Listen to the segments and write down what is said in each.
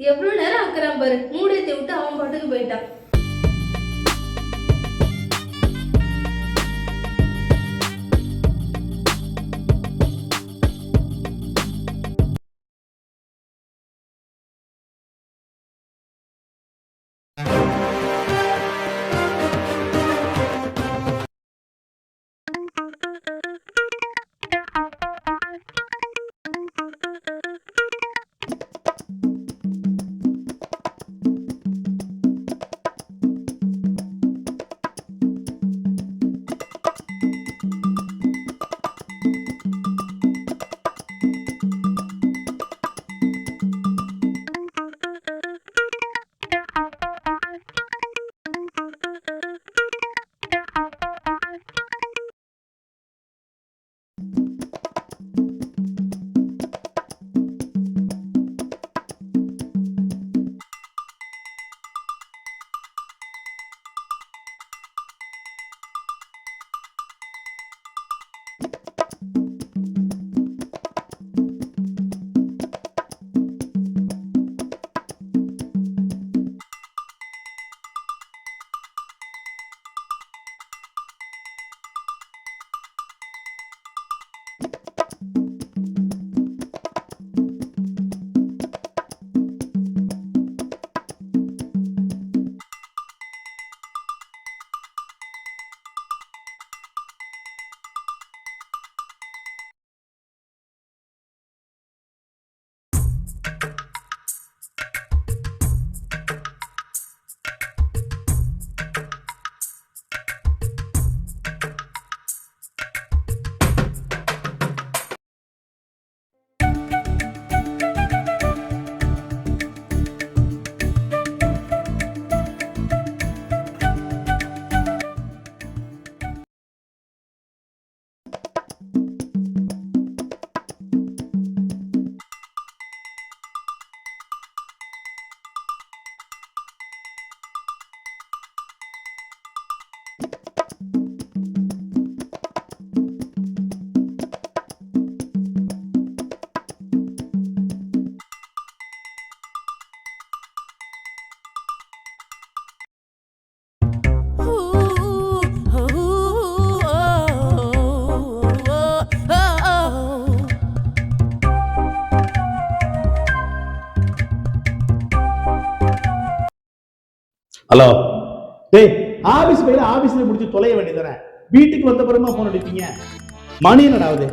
எவ்வளவு நேரம் ஆக்குறான் பாரு. மூடியத்தை விட்டு அவன் பாட்டுக்கு போயிட்டான். ஹலோ டேய், ஆபீஸ் போயில ஆபீஸ்ல முடிச்சு தொலைய வேண்டியதானே. வீட்டுக்கு வந்த பிறமா போன் அடிப்பீங்க. மணி என்னடாவது?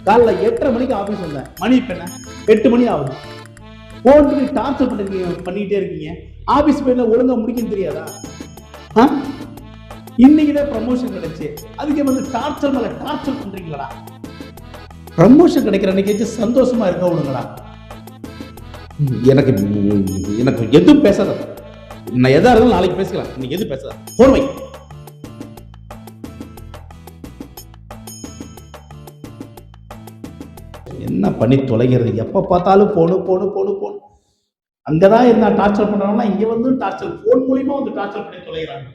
காலைல 8:30 மணிக்கு ஆபீஸ் வந்தேன். மணி இப்ப என்ன 8 மணி ஆகுது. போன் பண்ணி டார்ச்சர் பண்ணிட்டே இருக்கீங்க. ஆபீஸ் போயில ஒழுங்கா முடிக்கன்னு தெரியாதா? இன்னைக்குதான் ப்ரமோஷன் கிடைச்சு, அதுக்கு வந்து டார்ச்சர் மேல டார்ச்சர் பண்றீங்களா? ப்ரமோஷன் கிடைக்கிற அன்னைக்கு சந்தோஷமா இருக்க விடுங்களா. எனக்கு எனக்கு எதுவும் பேசாத. நான் எதா இருந்தாலும் நாளைக்கு பேசிக்கலாம். இன்னைக்கு எது பேசாத. போன் வை. என்ன பண்ணி தொலைகிறது? எப்ப பார்த்தாலும் போனு போனு போனு போனு. அங்கதான் இருந்தா டார்ச்சர் பண்றாங்கன்னா இங்க வந்து டார்ச்சர் போன் மூலியமா வந்து டார்ச்சர் பண்ணி தொலைகிறாங்க.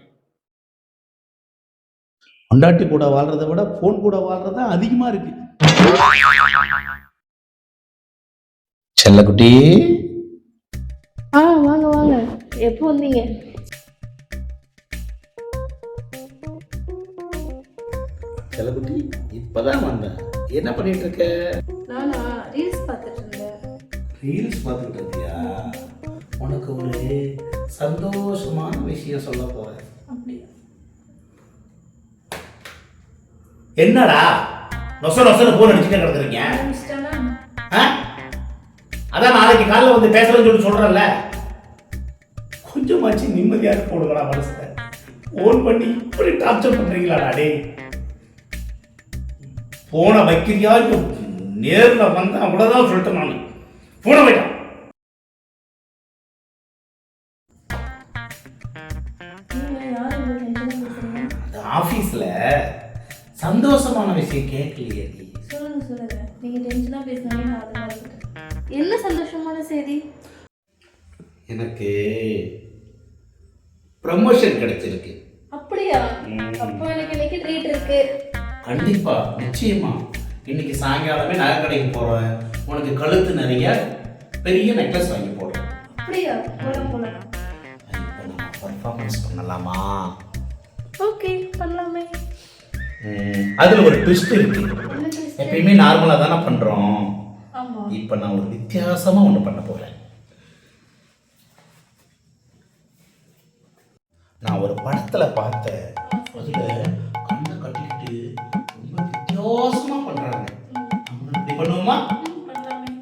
கொண்டாட்டி கூட வாழ்றதை விட போன் கூட வாழ்றதா அதிகமா இருக்கு. செல்லக்குட்டி, வாங்க வாங்க. எப்போ வந்தீங்க? செல்லக்குட்டி, இப்பதான் வந்தேன். என்ன பண்ணிட்டு இருக்க? நானா ரீல்ஸ் பார்த்துட்டு இருந்தேன். ரீல்ஸ் பார்த்துட்டு இருக்கியா? உனக்கு ஒரு சந்தோஷமான விஷயம் சொல்ல போறேன். அப்படியா? என்னடா நொச நொசன்னு போன் அடிச்சுட்டே கிடக்குறீங்க? அதான் நாளைக்கு காலைல வந்து பேசுறேன்னு சொல்றேன்ல. கொஞ்சமாச்சு நிம்மதியாக போடுங்களா மனசுல. போன் பண்ணி இப்படி டார்ச்சர் பண்றீங்களாடா? டே, போனை வைக்கிறியா? நேர்ல வந்தா அவ்வளவுதான் சொல்லிட்டேன் நான். போனை வைக்கலாம். ஆபீஸ்ல சந்தோஷமான விஷயம் கேட்கலையே. சொல்லுங்க சொல்லுங்க. நீங்க டென்ஷனா பேசுனீங்க, நான் அதெல்லாம் இருக்கேன். என்ன சந்தோஷமான செய்தி? எனக்கு ப்ரமோஷன் கிடைச்சிருக்கு. அப்படியா? அப்போ எனக்கு இன்னைக்கு ட்ரீட் இருக்கு. கண்டிப்பா, நிச்சயமா. இன்னைக்கு சாயங்காலமே நகை கடைக்கு போறேன். உனக்கு கழுத்து நிறைய பெரிய நெக்லஸ் வாங்கி போடுறேன். அப்படியா? போலாம் போலாம். இப்போ நம்ம பர்ஃபார்மன்ஸ் பண்ணலாமா? ஓகே, பண்ணலாமே. அதுல ஒரு ட்விஸ்ட் இருக்கு. என்ன twist? எப்பயுமே நார்மலா தானே பண்றோம். ஆமா. இப்போ நான் ஒரு வித்தியாசமா ஒண்ணு பண்ண போறேன். நான் ஒரு படத்துல பார்த்தேன். அதுல கண்ணை கட்டிக்கிட்டு ரொம்ப வித்தியாசமா பண்றாங்க. நம்ம இப்படி பண்ணுவோமா? பண்ணலாமே.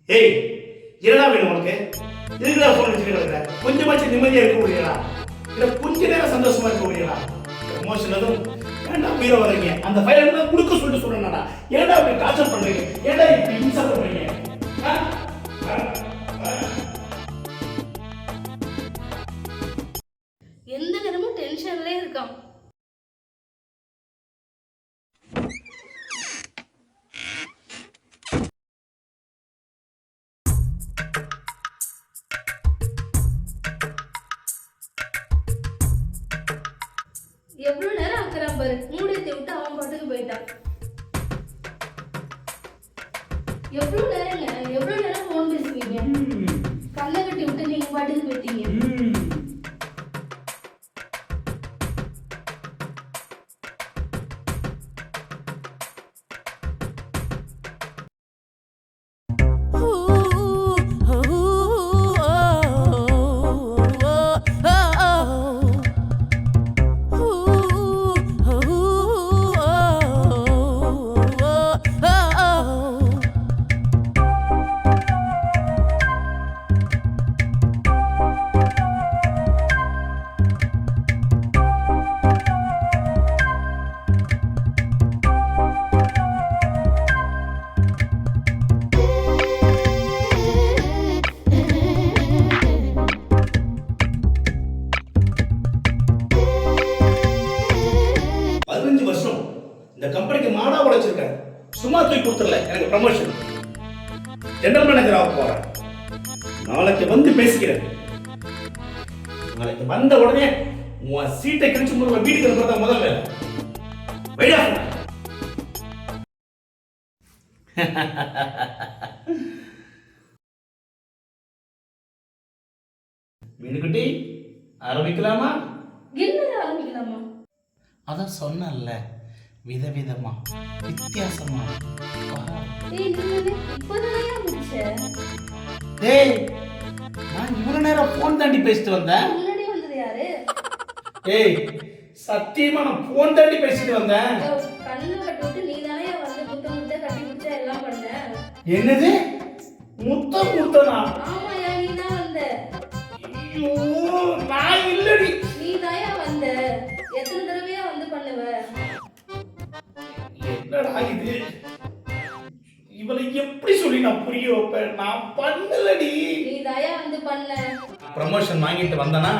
ஏய், என்னடா வேணும் உனக்கு? எதுக்குடா போன் வச்சுட்டு கிடக்குற? கொஞ்சமாச்சும் நிம்மதியா இருக்க முடியலடா? இல்ல கொஞ்ச நேரம் சந்தோஷமா இருக்க முடியலடா? எமோஷன் அதுவும் ஏன்டா மீற வரீங்க? அந்த ஃபைல் எல்லாம் கொடுக்க சொல்லிட்டு சொல்றேன்டா. ஏன்டா இப்படி டார்ச்சர் பண்றீங்க? ஏன்டா இப்படி இன்சல்ட் பண்றீங்க? ஆ? ஆ? ஆ? எந்த நேரமும் டென்ஷன்லயே இருக்கான். எவ்வளவு நேரம் ஆக்குறான் பாரு. மூடியத்தை விட்டு அவன் பாட்டுக்கு போயிட்டான். எவ்வளவு நேரங்க? எவ்வளவு நேரம் போன் பேசுவீங்க? கண்ணை கட்டி விட்டு நீங்க பாட்டுக்கு போயிட்டீங்க. இந்த கம்பெனிக்கு மாடா உழைச்சிருக்கேன். சும்மா தூக்கி கொடுத்துடல. எனக்கு ப்ரமோஷன். ஜெனரல் மேனேஜர் ஆக போறேன். நாளைக்கு வந்து பேசிக்கிறேன். நாளைக்கு வந்த உடனே உன் சீட்டை கிழிச்சு முதல்ல வீட்டுக்கு அனுப்புறதா முதல் வேலை. வைடா. மீனுக்குட்டி ஆரம்பிக்கலாமா? என்ன ஆரம்பிக்கலாமா? அதான் சொன்னல, விதவிதமா வித்தியாசமா. ஏய் நின்னு இப்போதானே முடிச்ச. டேய், நான் இவ்வளவு நேரம் போன் தாண்டி பேசிட்டு வந்தேன். முன்னாடி வந்தது யாரு? ஏய், சத்தியமா நான் போன் தாண்டி பேசிட்டு வந்தேன். கண்ணு கட்டி விட்டு நீ தானே வந்து முத்த முத்த கட்டி பிடிச்ச எல்லாம் பண்ண. என்னது? முத்தம் முத்தனா? ஆமாயா, நீ தான் வந்த. ஐயோ, நான் இல்லடி. நீ தாயா வந்த. எத்தனை தடவையா வந்து பண்ணுவ? என்னடா இது? இவளை எப்படி சொல்லி நான் புரிய வைப்பேன்? நான் பண்ணலடி. நீ தாயா வந்து பண்ண. ப்ரமோஷன் வாங்கிட்டு வந்தனா,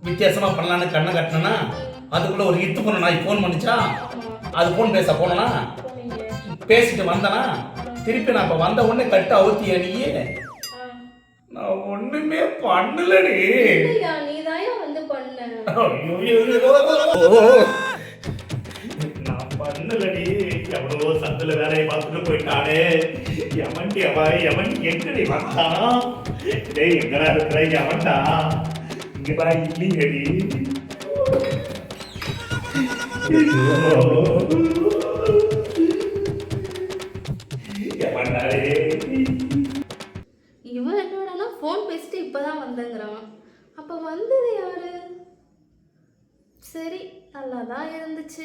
வித்தியாசமா பண்ணலான்னு கண்ணை கட்டினா, அதுக்குள்ள ஒரு இத்து பொண்ணு நாய் போன் பண்ணிச்சா, அது போன் பேச போனா, பேசிட்டு வந்தனா, திருப்பி நான் இப்ப வந்த உடனே கட்டு அவுத்தியா நீயே? நான் ஒண்ணுமே பண்ணலடி. இல்லையா, நீ தாயா வந்து பண்ண. நான் பண்ணலடி. எவ்வளவோ சந்தில வேலையை பார்த்துட்டு போயிட்டானே. எவன் எங்கடி வந்தான்? டேய், எங்கடா இருக்கிற? எவன்டா? இங்கடா இல்லையடி. எவன்டாடே? இவன் என்னடானா ஃபோன் பேசிட்டு இப்பதான் வந்தேங்கிறான். அப்ப வந்தது யாரு? சரி, நல்லாதான் இருந்துச்சு.